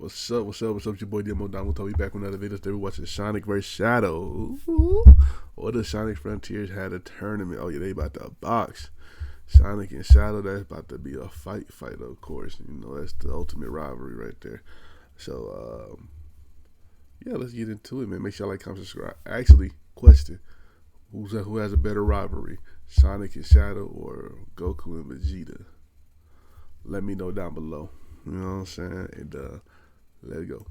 What's up? What's up? What's up? It's your boy Domuto. We back with another video. Today we're watching Sonic vs. Shadow. Or the Sonic Frontiers had a tournament. Oh yeah, they about to box. Sonic and Shadow. That's about to be a fight, of course. You know, that's the ultimate rivalry right there. So yeah, let's get into it, man. Make sure y'all like, comment, subscribe. Actually, question: who has a better rivalry, Sonic and Shadow or Goku and Vegeta? Let me know down below. You know what I'm saying? And let's go.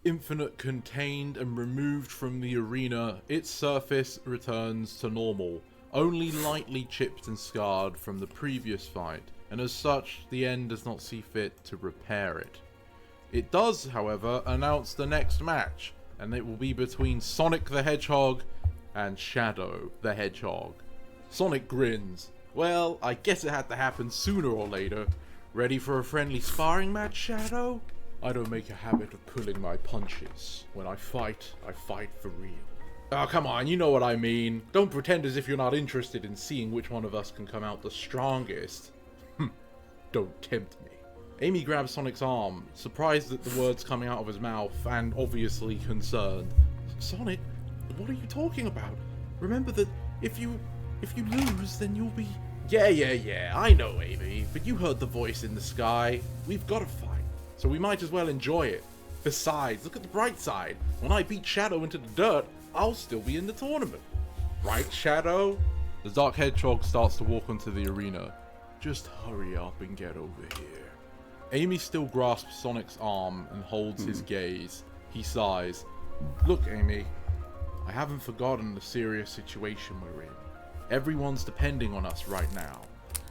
Infinite contained and removed from the arena, its surface returns to normal, only lightly chipped and scarred from the previous fight, and as such, the end does not see fit to repair it. It does, however, announce the next match, and it will be between Sonic the Hedgehog and Shadow the Hedgehog. Sonic grins. Well, I guess it had to happen sooner or later. Ready for a friendly sparring match, Shadow? I don't make a habit of pulling my punches. When I fight for real. Oh, come on, you know what I mean. Don't pretend as if you're not interested in seeing which one of us can come out the strongest. Don't tempt me. Amy grabs Sonic's arm, surprised at the words coming out of his mouth, and obviously concerned. Sonic, what are you talking about? Remember that if you lose, then you'll be... Yeah, I know, Amy, but you heard the voice in the sky. We've got to fight, so we might as well enjoy it. Besides, look at the bright side. When I beat Shadow into the dirt, I'll still be in the tournament. Right, Shadow? The Dark Hedgehog starts to walk onto the arena. Just hurry up and get over here. Amy still grasps Sonic's arm and holds his gaze. He sighs. Look, Amy, I haven't forgotten the serious situation we're in. Everyone's depending on us right now.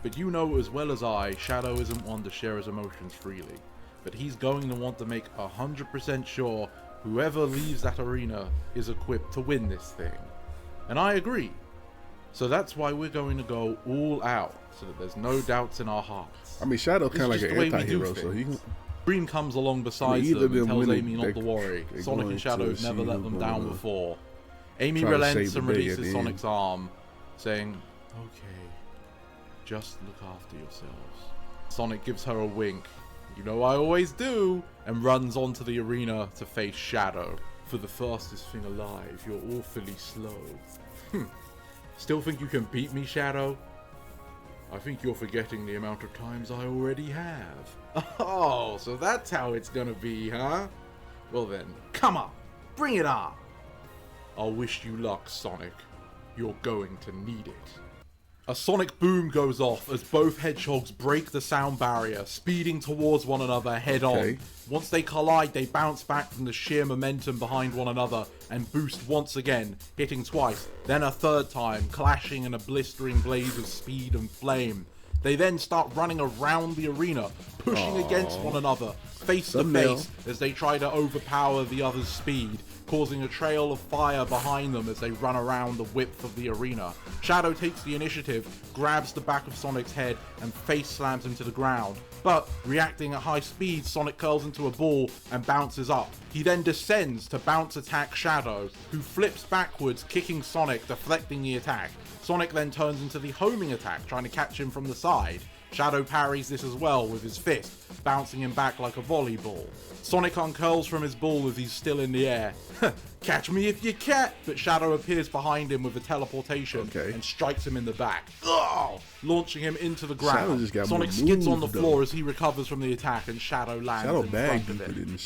But you know as well as I, Shadow isn't one to share his emotions freely. But he's going to want to make 100% sure whoever leaves that arena is equipped to win this thing. And I agree. So that's why we're going to go all out, so that there's no doubts in our hearts. I mean, Shadow kind of like an anti-hero, so he can... Green comes along beside them and tells Amy not to worry. Sonic and Shadow have never let them down before. Amy relents and releases Sonic's arm, saying, okay, just look after yourselves. Sonic gives her a wink, you know I always do, and runs onto the arena to face Shadow. For the fastest thing alive, you're awfully slow. Still think you can beat me, Shadow? I think you're forgetting the amount of times I already have. Oh, so that's how it's gonna be, huh? Well then, come on, bring it on! I'll wish you luck, Sonic. You're going to need it. A sonic boom goes off as both hedgehogs break the sound barrier, speeding towards one another head on. Once they collide, they bounce back from the sheer momentum behind one another and boost once again, hitting twice, then a third time, clashing in a blistering blaze of speed and flame. They then start running around the arena, pushing against one another, face to face, as they try to overpower the other's speed, causing a trail of fire behind them as they run around the width of the arena. Shadow takes the initiative, grabs the back of Sonic's head, and face slams him to the ground. But, reacting at high speed, Sonic curls into a ball and bounces up. He then descends to bounce attack Shadow, who flips backwards, kicking Sonic, deflecting the attack. Sonic then turns into the homing attack, trying to catch him from the side. Shadow parries this as well with his fist, bouncing him back like a volleyball. Sonic uncurls from his ball as he's still in the air. Catch me if you can! But Shadow appears behind him with a teleportation and strikes him in the back, launching him into the ground. Sonic skids on the floor as he recovers from the attack, and Shadow lands in front of him.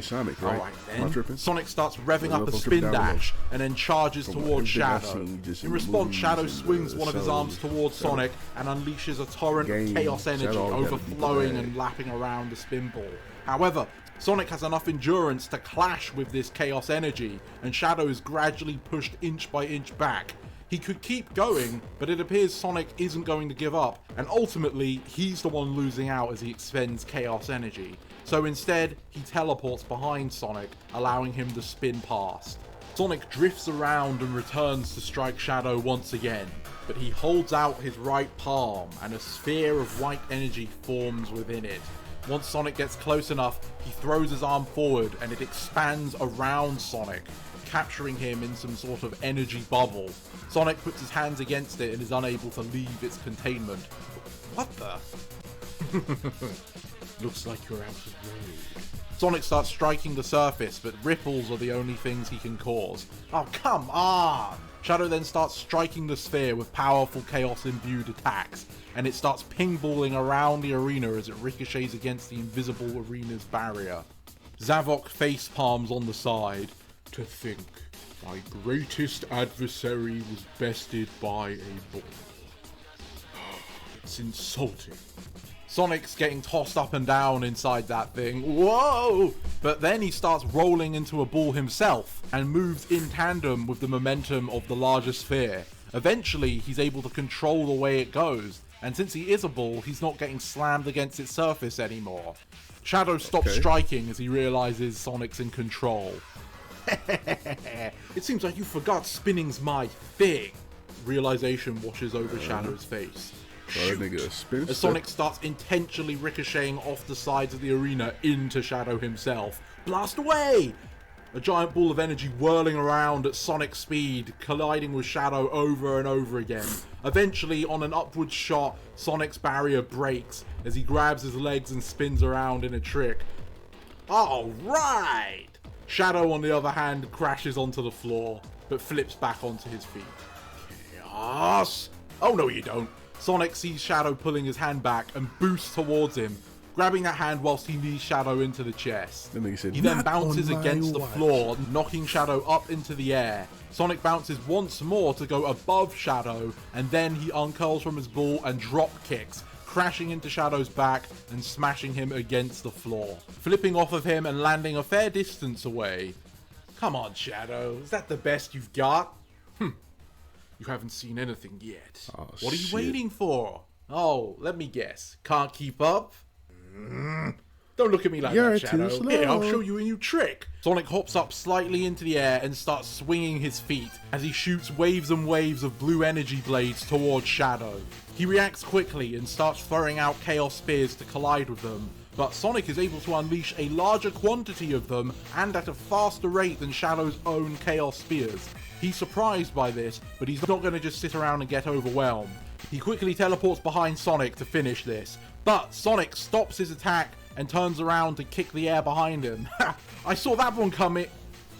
Sonic, right? Alright then. Sonic starts revving up a spin dash and then charges towards Shadow. In response, Shadow swings one of his arms towards Sonic and unleashes a torrent of chaos energy, overflowing and lapping around the spin ball. However, Sonic has enough endurance to clash with this chaos energy, and Shadow is gradually pushed inch by inch back. He could keep going, but it appears Sonic isn't going to give up, and ultimately, he's the one losing out as he expends chaos energy. So instead, he teleports behind Sonic, allowing him to spin past. Sonic drifts around and returns to strike Shadow once again, but he holds out his right palm, and a sphere of white energy forms within it. Once Sonic gets close enough, he throws his arm forward and it expands around Sonic, capturing him in some sort of energy bubble. Sonic puts his hands against it and is unable to leave its containment. What the? Looks like you're out of road. Sonic starts striking the surface, but ripples are the only things he can cause. Oh, come on! Shadow then starts striking the sphere with powerful chaos-imbued attacks, and it starts ping-balling around the arena as it ricochets against the invisible arena's barrier. Zavok face palms on the side. To think, my greatest adversary was bested by a ball. It's insulting. Sonic's getting tossed up and down inside that thing. Whoa! But then he starts rolling into a ball himself and moves in tandem with the momentum of the larger sphere. Eventually, he's able to control the way it goes, and since he is a ball, he's not getting slammed against its surface anymore. Shadow stops striking as he realizes Sonic's in control. It seems like you forgot spinning's my thing. Realization washes over Shadow's face. As Sonic starts intentionally ricocheting off the sides of the arena into Shadow himself. Blast away! A giant ball of energy whirling around at Sonic speed, colliding with Shadow over and over again. Eventually, on an upward shot, Sonic's barrier breaks as he grabs his legs and spins around in a trick. Alright! Shadow, on the other hand, crashes onto the floor, but flips back onto his feet. Chaos! Oh no you don't. Sonic sees Shadow pulling his hand back and boosts towards him, grabbing that hand whilst he knees Shadow into the chest. He then bounces against the floor, knocking Shadow up into the air. Sonic bounces once more to go above Shadow, and then he uncurls from his ball and drop kicks, crashing into Shadow's back and smashing him against the floor, flipping off of him and landing a fair distance away. Come on, Shadow, is that the best you've got? You haven't seen anything yet. Oh, what are you waiting for? Oh, let me guess. Can't keep up? Don't look at me like that, Shadow. Here, I'll show you a new trick. Sonic hops up slightly into the air and starts swinging his feet as he shoots waves and waves of blue energy blades towards Shadow. He reacts quickly and starts throwing out Chaos Spears to collide with them, but Sonic is able to unleash a larger quantity of them and at a faster rate than Shadow's own Chaos Spears. He's surprised by this, but he's not going to just sit around and get overwhelmed. He quickly teleports behind Sonic to finish this, but Sonic stops his attack and turns around to kick the air behind him. I saw that one coming.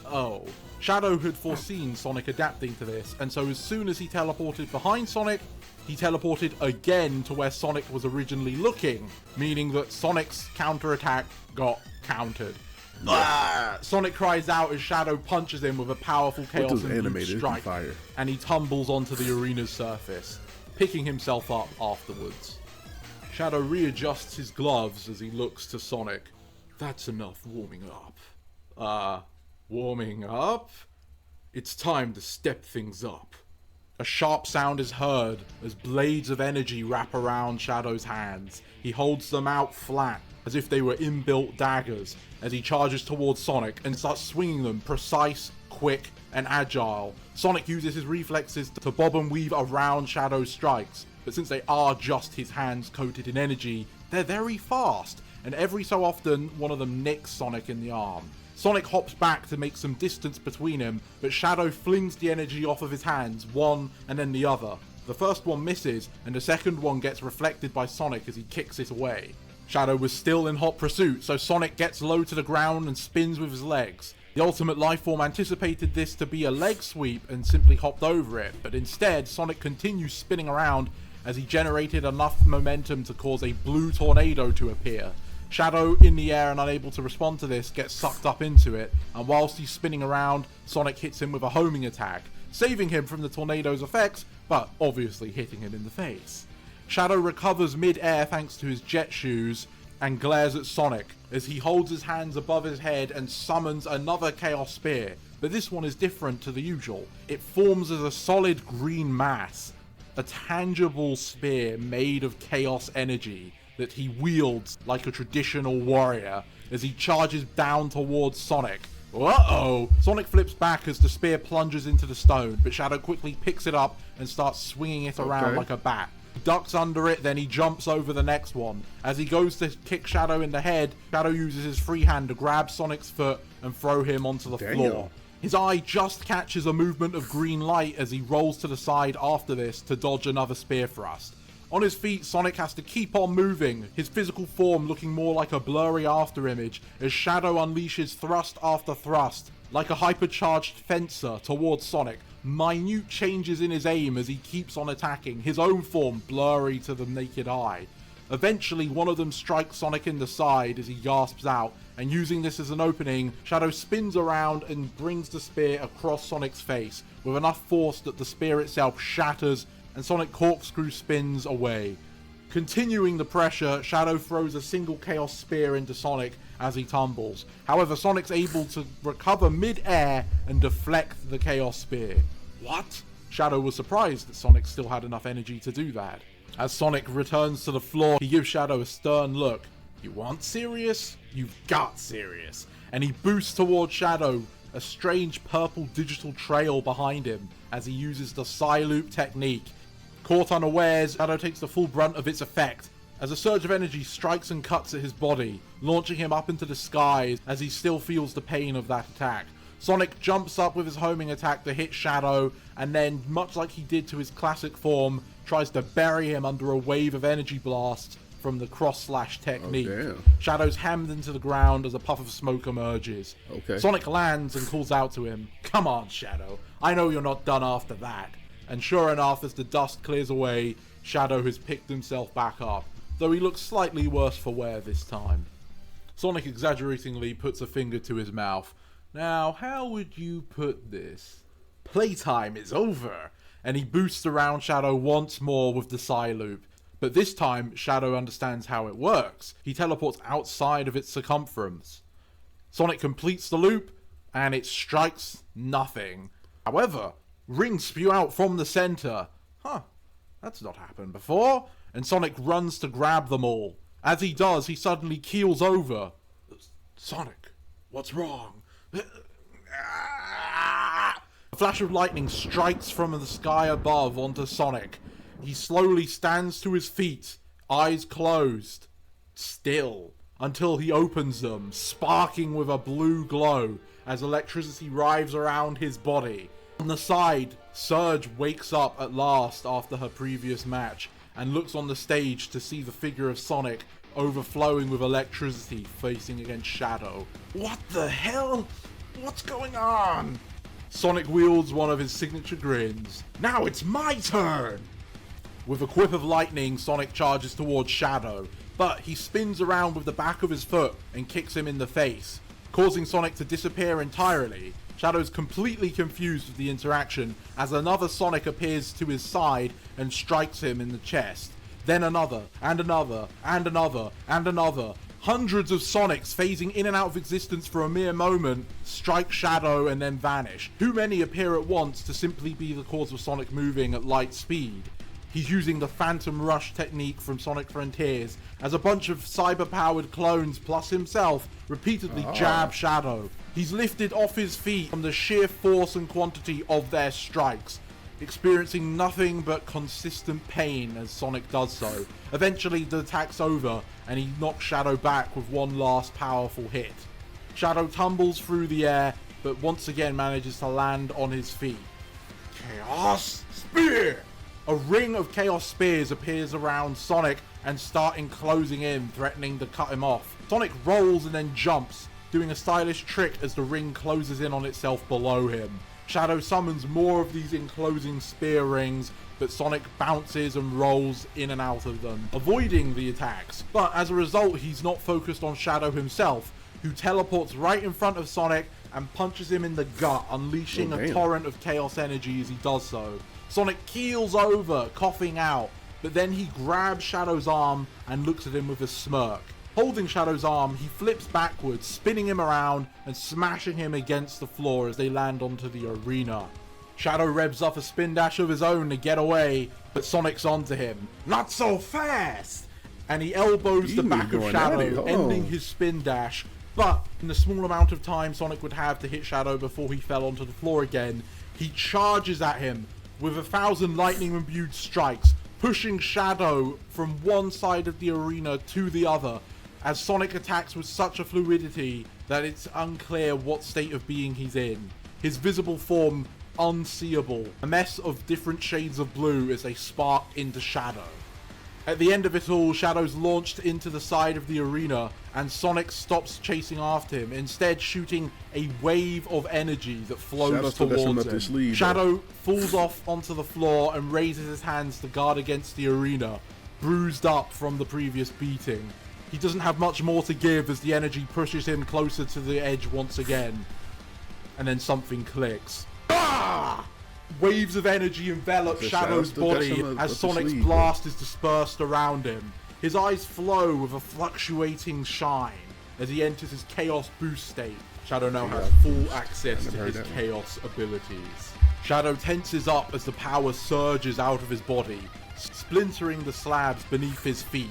Oh. Shadow had foreseen Sonic adapting to this, and so as soon as he teleported behind Sonic, he teleported again to where Sonic was originally looking, meaning that Sonic's counterattack got countered. Sonic cries out as Shadow punches him with a powerful chaos-induced strike, and he tumbles onto the arena's surface, picking himself up afterwards. Shadow readjusts his gloves as he looks to Sonic. That's enough warming up. Warming up? It's time to step things up. A sharp sound is heard as blades of energy wrap around Shadow's hands. He holds them out flat, as if they were inbuilt daggers, as he charges towards Sonic and starts swinging them precise, quick, and agile. Sonic uses his reflexes to bob and weave around Shadow's strikes, but since they are just his hands coated in energy, they're very fast, and every so often, one of them nicks Sonic in the arm. Sonic hops back to make some distance between him, but Shadow flings the energy off of his hands, one and then the other. The first one misses, and the second one gets reflected by Sonic as he kicks it away. Shadow was still in hot pursuit, so Sonic gets low to the ground and spins with his legs. The Ultimate Lifeform anticipated this to be a leg sweep and simply hopped over it, but instead Sonic continues spinning around as he generated enough momentum to cause a blue tornado to appear. Shadow, in the air and unable to respond to this, gets sucked up into it, and whilst he's spinning around, Sonic hits him with a homing attack, saving him from the tornado's effects, but obviously hitting him in the face. Shadow recovers mid-air thanks to his jet shoes, and glares at Sonic as he holds his hands above his head and summons another Chaos Spear, but this one is different to the usual. It forms as a solid green mass, a tangible spear made of chaos energy that he wields like a traditional warrior as he charges down towards Sonic. Uh-oh! Sonic flips back as the spear plunges into the stone, but Shadow quickly picks it up and starts swinging it around like a bat. He ducks under it, then he jumps over the next one. As he goes to kick Shadow in the head, Shadow uses his free hand to grab Sonic's foot and throw him onto the floor. His eye just catches a movement of green light as he rolls to the side after this to dodge another spear thrust. On his feet, Sonic has to keep on moving, his physical form looking more like a blurry afterimage as Shadow unleashes thrust after thrust, like a hypercharged fencer towards Sonic. Minute changes in his aim as he keeps on attacking, his own form blurry to the naked eye. Eventually, one of them strikes Sonic in the side as he gasps out, and using this as an opening, Shadow spins around and brings the spear across Sonic's face, with enough force that the spear itself shatters and Sonic corkscrew spins away. Continuing the pressure, Shadow throws a single Chaos Spear into Sonic as he tumbles. However, Sonic's able to recover mid-air and deflect the Chaos Spear. What? Shadow was surprised that Sonic still had enough energy to do that. As Sonic returns to the floor, he gives Shadow a stern look. You want serious? You've got serious. And he boosts towards Shadow, a strange purple digital trail behind him as he uses the Psy-Loop technique. Caught unawares, Shadow takes the full brunt of its effect as a surge of energy strikes and cuts at his body, launching him up into the skies as he still feels the pain of that attack. Sonic jumps up with his homing attack to hit Shadow, and then, much like he did to his classic form, tries to bury him under a wave of energy blasts from the cross-slash technique. Oh, Shadow's hammed into the ground as a puff of smoke emerges. Sonic lands and calls out to him, "Come on, Shadow, I know you're not done after that." And sure enough, as the dust clears away, Shadow has picked himself back up, though he looks slightly worse for wear this time. Sonic exaggeratingly puts a finger to his mouth. Now, how would you put this? Playtime is over! And he boosts around Shadow once more with the Psy-Loop. But this time, Shadow understands how it works. He teleports outside of its circumference. Sonic completes the loop, and it strikes nothing. However, rings spew out from the center. That's not happened before. And Sonic runs to grab them all. As he does, he suddenly keels over. Sonic, what's wrong? A flash of lightning strikes from the sky above onto Sonic. He slowly stands to his feet, eyes closed, still, until he opens them, sparking with a blue glow as electricity writhes around his body. On the side, Surge wakes up at last after her previous match and looks on the stage to see the figure of Sonic overflowing with electricity facing against Shadow. What the hell? What's going on? Sonic wields one of his signature grins. Now it's my turn! With a quip of lightning, Sonic charges towards Shadow, but he spins around with the back of his foot and kicks him in the face, causing Sonic to disappear entirely. Shadow's completely confused with the interaction as another Sonic appears to his side and strikes him in the chest. Then another, and another, and another, and another. Hundreds of Sonics phasing in and out of existence for a mere moment strike Shadow and then vanish. Too many appear at once to simply be the cause of Sonic moving at light speed. He's using the Phantom Rush technique from Sonic Frontiers as a bunch of cyber-powered clones plus himself repeatedly jab Shadow. He's lifted off his feet from the sheer force and quantity of their strikes, experiencing nothing but consistent pain as Sonic does so. Eventually the attack's over and he knocks Shadow back with one last powerful hit. Shadow tumbles through the air but once again manages to land on his feet. Chaos Spear! A ring of Chaos Spears appears around Sonic and start enclosing in, threatening to cut him off. Sonic rolls and then jumps, doing a stylish trick as the ring closes in on itself below him. Shadow summons more of these enclosing spear rings, but Sonic bounces and rolls in and out of them, avoiding the attacks. But as a result, he's not focused on Shadow himself, who teleports right in front of Sonic and punches him in the gut, unleashing a torrent of chaos energy as he does so. Sonic keels over, coughing out, but then he grabs Shadow's arm and looks at him with a smirk. Holding Shadow's arm, he flips backwards, spinning him around and smashing him against the floor as they land onto the arena. Shadow revs up a spin dash of his own to get away, but Sonic's onto him. Not so fast! And he elbows the back of Shadow, ending his spin dash. But in the small amount of time Sonic would have to hit Shadow before he fell onto the floor again, he charges at him with 1,000 lightning-imbued strikes, pushing Shadow from one side of the arena to the other, as Sonic attacks with such a fluidity that it's unclear what state of being he's in. His visible form unseeable, a mess of different shades of blue as they spark into Shadow. At the end of it all, Shadow's launched into the side of the arena, and Sonic stops chasing after him, instead shooting a wave of energy that flows towards him. Shadow falls off onto the floor and raises his hands to guard against the arena, bruised up from the previous beating. He doesn't have much more to give as the energy pushes him closer to the edge once again. And then something clicks. Ah! Waves of energy envelop Shadow's body as Sonic's blast is dispersed around him. His eyes flow with a fluctuating shine as he enters his Chaos Boost state. Shadow now has full access to his Chaos abilities. Shadow tenses up as the power surges out of his body, splintering the slabs beneath his feet.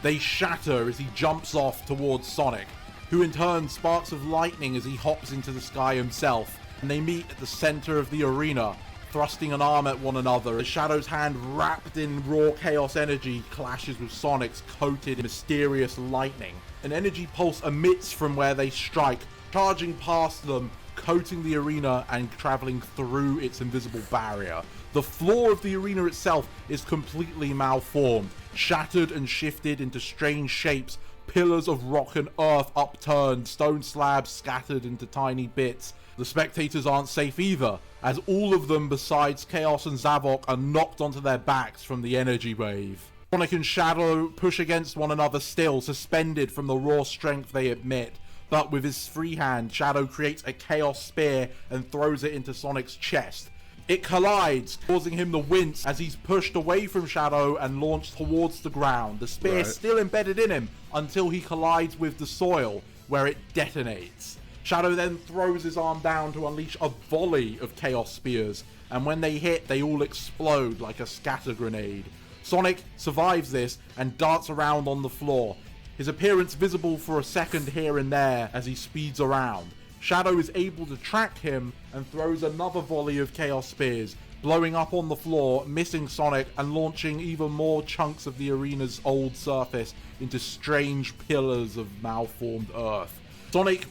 They shatter as he jumps off towards Sonic, who in turn sparks of lightning as he hops into the sky himself, and they meet at the center of the arena, thrusting an arm at one another as Shadow's hand, wrapped in raw chaos energy, clashes with Sonic's coated in mysterious lightning. An energy pulse emits from where they strike, charging past them, coating the arena and traveling through its invisible barrier. The floor of the arena itself is completely malformed, shattered and shifted into strange shapes, pillars of rock and earth upturned, stone slabs scattered into tiny bits. The spectators aren't safe either, as all of them besides Chaos and Zavok are knocked onto their backs from the energy wave. Sonic and Shadow push against one another still, suspended from the raw strength they emit, but with his free hand, Shadow creates a Chaos Spear and throws it into Sonic's chest. It collides, causing him to wince as he's pushed away from Shadow and launched towards the ground, the spear still embedded in him until he collides with the soil, where it detonates. Shadow then throws his arm down to unleash a volley of Chaos Spears, and when they hit, they all explode like a scatter grenade. Sonic survives this and darts around on the floor, his appearance visible for a second here and there as he speeds around. Shadow is able to track him and throws another volley of Chaos Spears, blowing up on the floor, missing Sonic and launching even more chunks of the arena's old surface into strange pillars of malformed earth. Sonic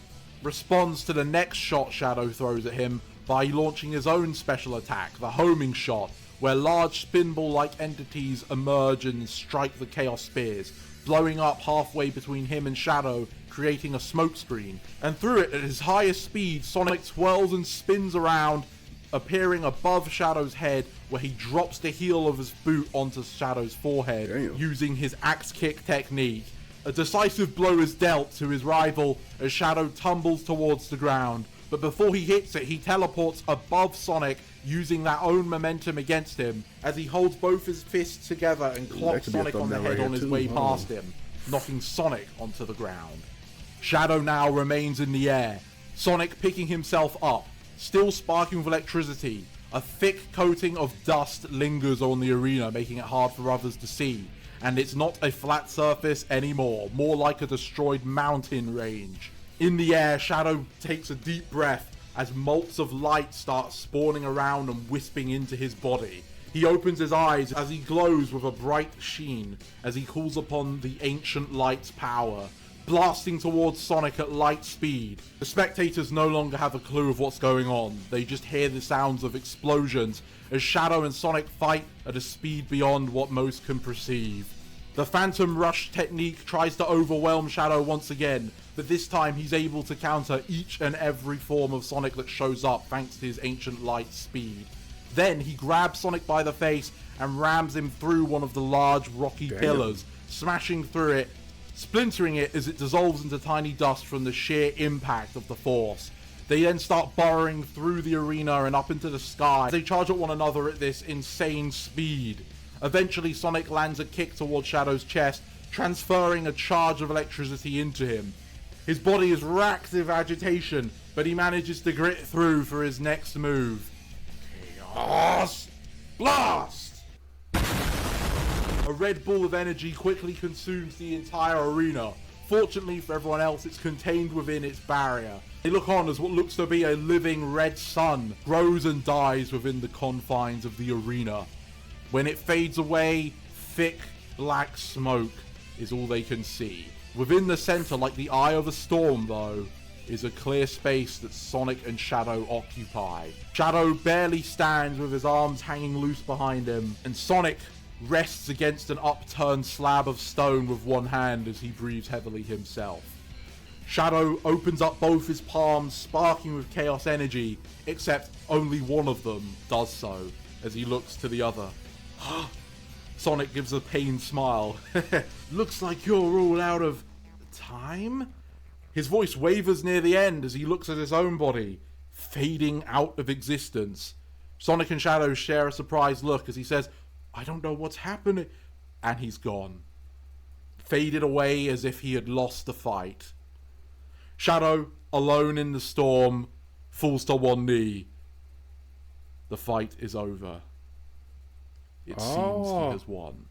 responds to the next shot Shadow throws at him by launching his own special attack, the homing shot, where large spinball-like entities emerge and strike the Chaos Spears, blowing up halfway between him and Shadow, creating a smokescreen. And through it, at his highest speed, Sonic twirls and spins around, appearing above Shadow's head, where he drops the heel of his boot onto Shadow's forehead, using his axe kick technique. A decisive blow is dealt to his rival as Shadow tumbles towards the ground, but before he hits it, he teleports above Sonic, using that own momentum against him as he holds both his fists together and clocks Sonic on the head on his way past him, knocking Sonic onto the ground. Shadow now remains in the air, Sonic picking himself up, still sparking with electricity. A thick coating of dust lingers on the arena, making it hard for others to see. And it's not a flat surface anymore, more like a destroyed mountain range. In the air, Shadow takes a deep breath as motes of light start spawning around and wisping into his body. He opens his eyes as he glows with a bright sheen as he calls upon the ancient light's power, blasting towards Sonic at light speed. The spectators no longer have a clue of what's going on. They just hear the sounds of explosions as Shadow and Sonic fight at a speed beyond what most can perceive. The Phantom Rush technique tries to overwhelm Shadow once again, but this time he's able to counter each and every form of Sonic that shows up thanks to his ancient light speed. Then he grabs Sonic by the face and rams him through one of the large rocky pillars, smashing through it, splintering it as it dissolves into tiny dust from the sheer impact of the force. They then start burrowing through the arena and up into the sky. They charge at one another at this insane speed. Eventually, Sonic lands a kick towards Shadow's chest, transferring a charge of electricity into him. His body is racked with agitation, but he manages to grit through for his next move. Chaos Blast! A red ball of energy quickly consumes the entire arena. Fortunately for everyone else, it's contained within its barrier. They look on as what looks to be a living red sun grows and dies within the confines of the arena. When it fades away, thick black smoke is all they can see. Within the center, like the eye of a storm though, is a clear space that Sonic and Shadow occupy. Shadow barely stands with his arms hanging loose behind him, and Sonic rests against an upturned slab of stone with one hand as he breathes heavily himself. Shadow opens up both his palms, sparking with chaos energy, except only one of them does so as he looks to the other. Sonic gives a pained smile. Looks like you're all out of time? His voice wavers near the end as he looks at his own body, fading out of existence. Sonic and Shadow share a surprised look as he says, I don't know what's happening. And he's gone. Faded away as if he had lost the fight. Shadow, alone in the storm, falls to one knee. The fight is over. It seems he has won.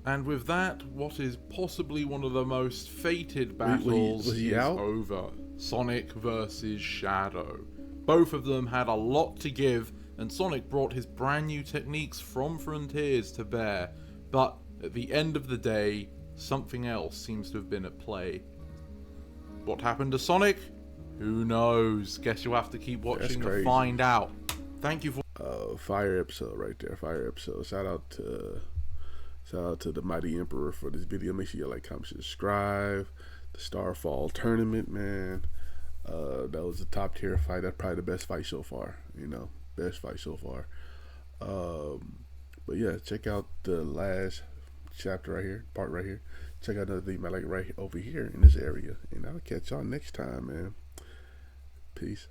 And with that, what is possibly one of the most fated battles is over. Sonic versus Shadow. Both of them had a lot to give, and Sonic brought his brand new techniques from Frontiers to bear. But at the end of the day, something else seems to have been at play. What happened to Sonic? Who knows? Guess you'll have to keep watching to find out. Thank you for fire episode right there. Fire episode. Shout out to the Mighty Emperor for this video. Make sure you like, comment, subscribe. The Starfall tournament, man. That was a top tier fight. That's probably the best fight so far. Best fight so far. But yeah, check out the last chapter right here, part right here. Check out another thing I like right over here in this area. And I'll catch y'all next time, man. Peace.